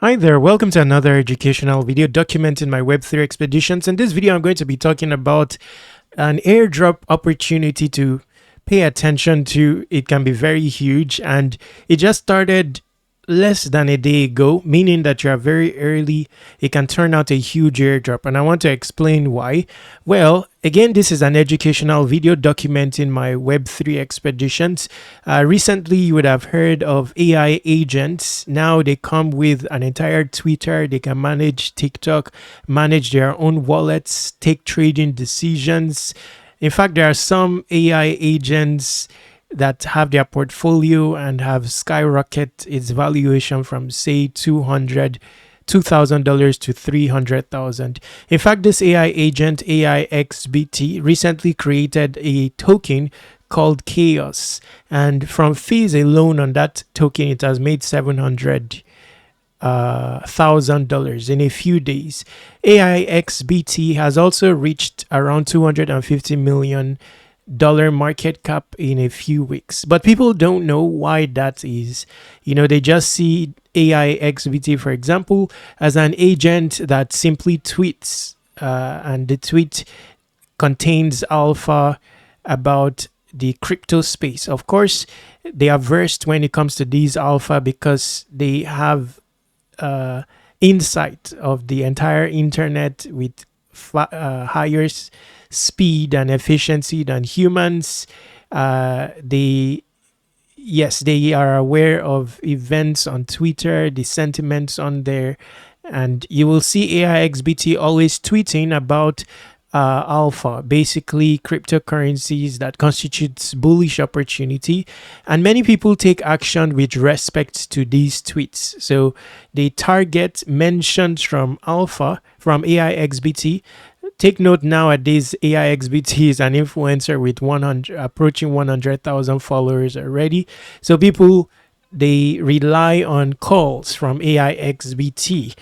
Hi there, welcome to another educational video documenting my Web3 expeditions. In this video, I'm going to be talking about an airdrop opportunity to pay attention to. It can be very huge, and it just started less than a day ago, meaning that you are very early. It can turn out a huge airdrop, and I want to explain why. Well, again, this is an educational video documenting my Web3 expeditions. Recently, you would have heard of AI agents. Now they come with an entire Twitter. They can manage TikTok, manage their own wallets, take trading decisions. In fact, there are some AI agents that have their portfolio and have skyrocketed its valuation from say $2,000 to $300,000. In fact, this AI agent AIXBT recently created a token called Chaos, and from fees alone on that token, it has made $700,000 in a few days. AIXBT has also reached around $250 million market cap in a few weeks, but people don't know why that is. They just see AIXBT, for example, as an agent that simply tweets, and the tweet contains alpha about the crypto space. Of course, they are versed when it comes to these alpha because they have insight of the entire internet with higher speed and efficiency than humans. They are aware of events on Twitter, the sentiments on there, and you will see AIXBT always tweeting about alpha, basically cryptocurrencies that constitutes bullish opportunity, and many people take action with respect to these tweets. So they target mentions from alpha from AIXBT. Take note, nowadays AIXBT is an influencer with approaching 100,000 followers already. So people, they rely on calls from AIXBT.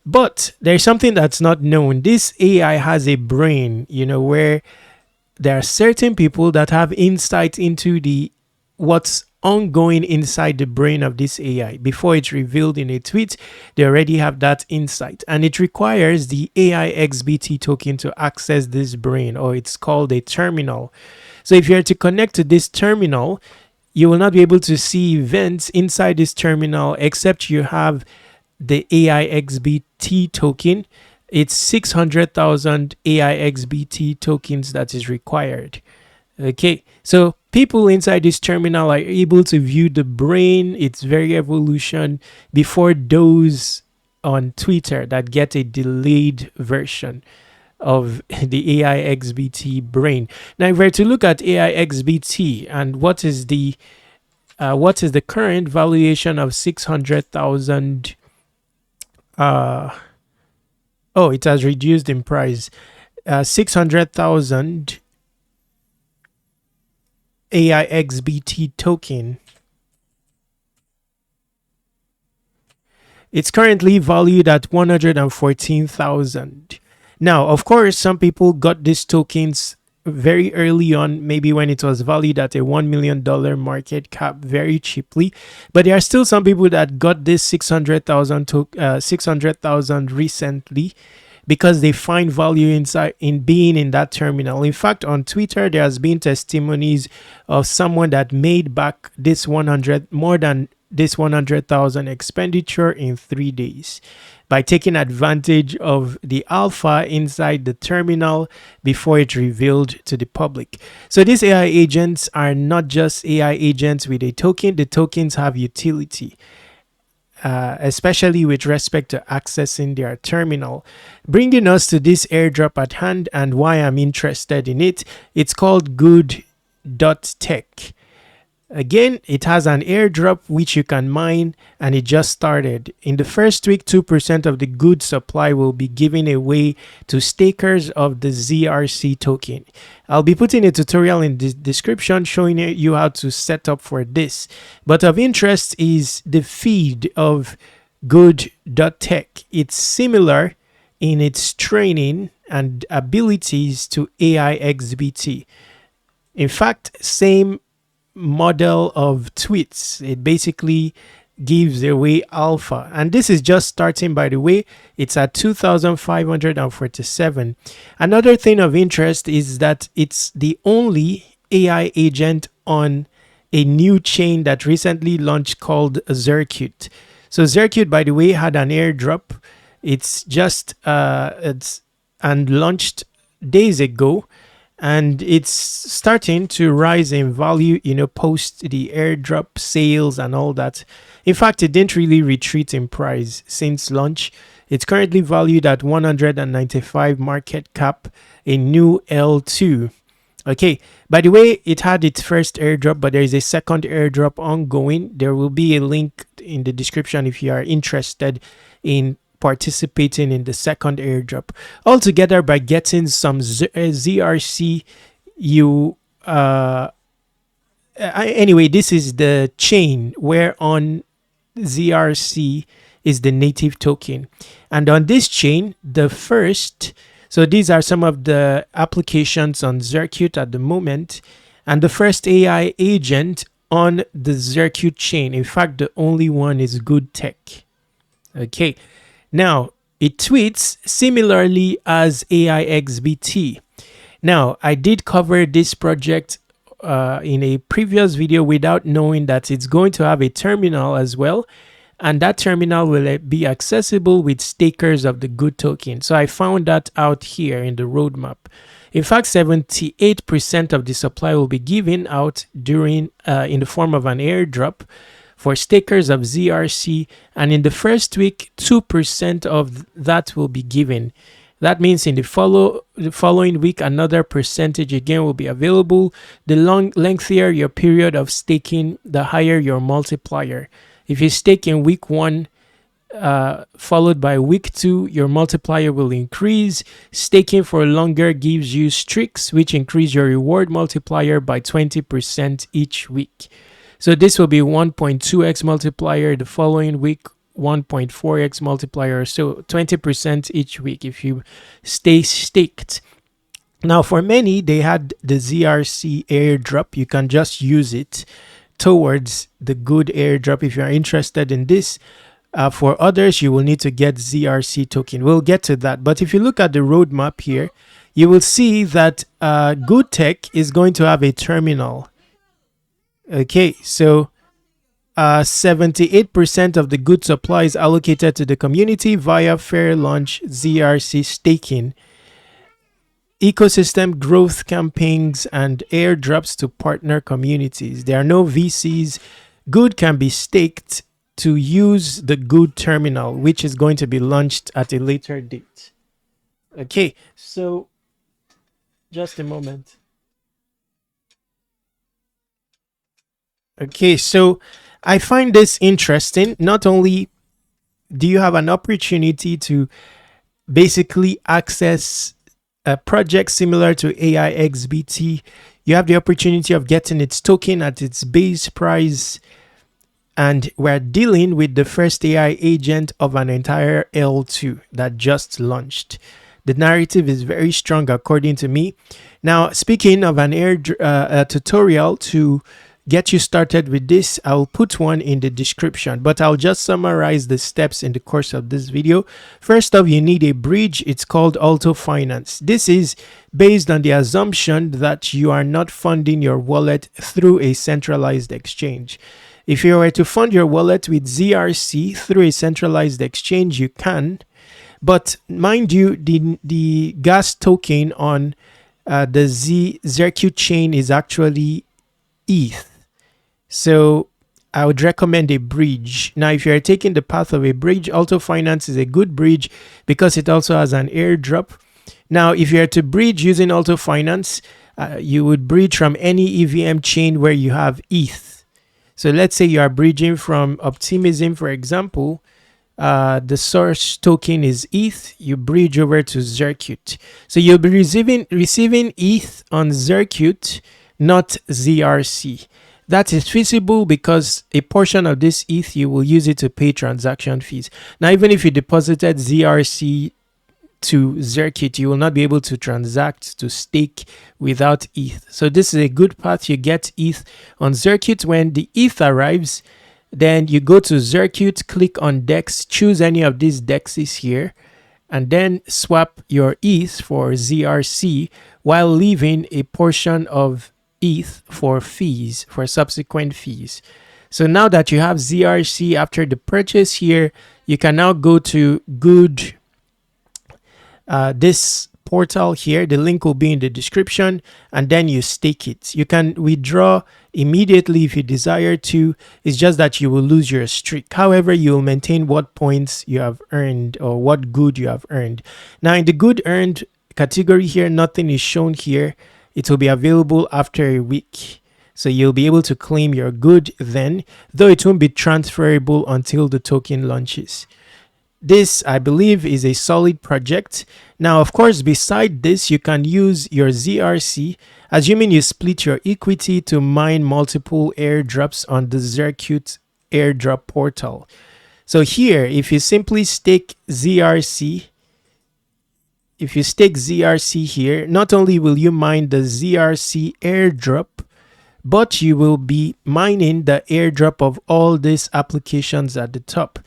But there's something that's not known. This AI has a brain, where there are certain people that have insight into what's ongoing inside the brain of this AI. Before it's revealed in a tweet, they already have that insight, and it requires the AIXBT token to access this brain, or it's called a terminal. So if you're to connect to this terminal, you will not be able to see events inside this terminal except you have the AIXBT token. It's 600,000 AIXBT tokens that is required. Okay, so people inside this terminal are able to view the brain, its very evolution, before those on Twitter that get a delayed version of the AIXBT brain. Now, if we're to look at AIXBT and what is the current valuation of 600,000? It has reduced in price. 600,000 AIXBT token. It's currently valued at 114,000. Now, of course, some people got these tokens very early on, maybe when it was valued at a $1 million market cap very cheaply. But there are still some people that got this 600,000 recently, because they find value in being in that terminal. In fact, on Twitter, there has been testimonies of someone that made back more than this 100,000 expenditure in 3 days by taking advantage of the alpha inside the terminal before it's revealed to the public. So these AI agents are not just AI agents with a token. The tokens have utility, especially with respect to accessing their terminal. Bringing us to this airdrop at hand and why I'm interested in it. It's called Gud Tech. Again, it has an airdrop which you can mine, and it just started. In the first week, 2% of the Gud supply will be given away to stakers of the ZRC token. I'll be putting a tutorial in the description showing you how to set up for this. But of interest is the feed of Gud Tech. It's similar in its training and abilities to AIXBT. In fact, same model of tweets. It basically gives away alpha, and this is just starting, by the way. It's at 2,547. Another thing of interest is that it's the only AI agent on a new chain that recently launched called Zircuit. So Zircuit, by the way, had an airdrop. It's just it's and launched days ago, and it's starting to rise in value, post the airdrop sales and all that. In fact, it didn't really retreat in price since launch. It's currently valued at 195 market cap, a new L2. Okay, by the way, it had its first airdrop, but there is a second airdrop ongoing. There will be a link in the description if you are interested in participating in the second airdrop. Altogether, by getting some ZRC, you anyway, this is the chain where on ZRC is the native token, and on this chain, the first. So these are some of the applications on Zircuit at the moment, and the first AI agent on the Zircuit chain, in fact, the only one, is Gud Tech. Okay, now it tweets similarly as AIXBT. Now, I did cover this project in a previous video without knowing that it's going to have a terminal as well. And that terminal will be accessible with stakers of the Gud token. So I found that out here in the roadmap. In fact, 78% of the supply will be given out during in the form of an airdrop for stakers of ZRC. And in the first week, 2% of that will be given. That means in the following week, another percentage again will be available. The lengthier your period of staking, the higher your multiplier. If you stake in week 1, followed by week 2, your multiplier will increase. Staking for longer gives you streaks, which increase your reward multiplier by 20% each week. So this will be 1.2x multiplier the following week, 1.4x multiplier, so 20% each week if you stay staked. Now, for many, they had the ZRC airdrop. You can just use it towards the Gud airdrop if you are interested in this. For others, you will need to get ZRC token. We'll get to that. But if you look at the roadmap here, you will see that Gud Tech is going to have a terminal. Okay, so 78% of the Gud supply is allocated to the community via fair launch ZRC staking, ecosystem growth campaigns, and airdrops to partner communities. There are no VCs. Gud can be staked to use the Gud terminal, which is going to be launched at a later date. Okay, so just a moment. Okay, so I find this interesting. Not only do you have an opportunity to basically access a project similar to AIXBT, you have the opportunity of getting its token at its base price, and we're dealing with the first AI agent of an entire L2 that just launched. The narrative is very strong according to me. Now, speaking of an tutorial to get you started with this, I'll put one in the description, but I'll just summarize the steps in the course of this video. First off, you need a bridge. It's called Auto Finance. This is based on the assumption that you are not funding your wallet through a centralized exchange. If you were to fund your wallet with ZRC through a centralized exchange, you can, but mind you, the gas token on the Zircuit chain is actually ETH. So I would recommend a bridge. Now, if you're taking the path of a bridge, Auto Finance is a good bridge because it also has an airdrop. Now, if you're to bridge using Auto Finance, you would bridge from any EVM chain where you have ETH. So let's say you are bridging from Optimism, for example. The source token is ETH. You bridge over to Zircuit. So you'll be receiving ETH on Zircuit, not ZRC. That is feasible because a portion of this ETH, you will use it to pay transaction fees. Now, even if you deposited ZRC to Zircuit, you will not be able to transact, to stake without ETH. So this is a good path. You get ETH on Zircuit. When the ETH arrives, Then you go to Circuit, click on DEX, choose any of these DEXs here, and then swap your ETH for ZRC while leaving a portion of ETH for fees, for subsequent fees. So now that you have ZRC after the purchase here, you can now go to Gud, this portal here. The link will be in the description, and then you stake it. You can withdraw immediately if you desire to. It's just that you will lose your streak. However, you will maintain what points you have earned or what good you have earned. Now in the good earned category here, nothing is shown here. It will be available after a week. So you'll be able to claim your good then, though it won't be transferable until the token launches. This, I believe, is a solid project. Now, of course, beside this, you can use your ZRC, assuming you split your equity, to mine multiple airdrops on the Circuit airdrop portal. So here, if you simply stake ZRC, here, not only will you mine the ZRC airdrop, but you will be mining the airdrop of all these applications at the top.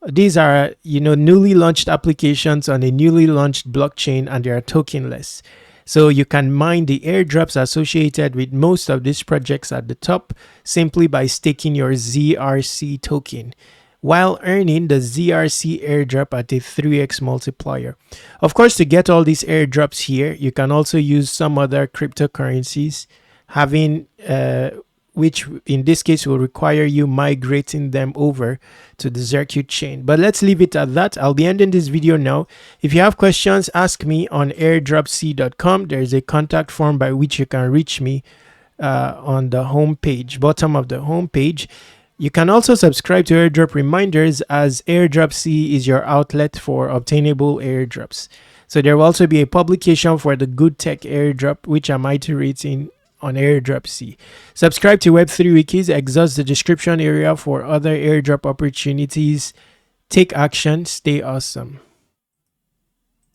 These are, newly launched applications on a newly launched blockchain, and they are tokenless. So you can mine the airdrops associated with most of these projects at the top simply by staking your ZRC token, while earning the ZRC airdrop at a 3x multiplier. Of course, to get all these airdrops here, you can also use some other cryptocurrencies, which in this case will require you migrating them over to the Circuit chain. But let's leave it at that. I'll be ending this video now. If you have questions, ask me on airdropc.com. There is a contact form by which you can reach me on the home page, bottom of the home page. You can also subscribe to Airdrop Reminders, as Airdrop C is your outlet for obtainable airdrops. So there will also be a publication for the Gud Tech airdrop, which I'm iterating on Airdrop C. Subscribe to Web3 Wikis, exhaust the description area for other airdrop opportunities. Take action, stay awesome.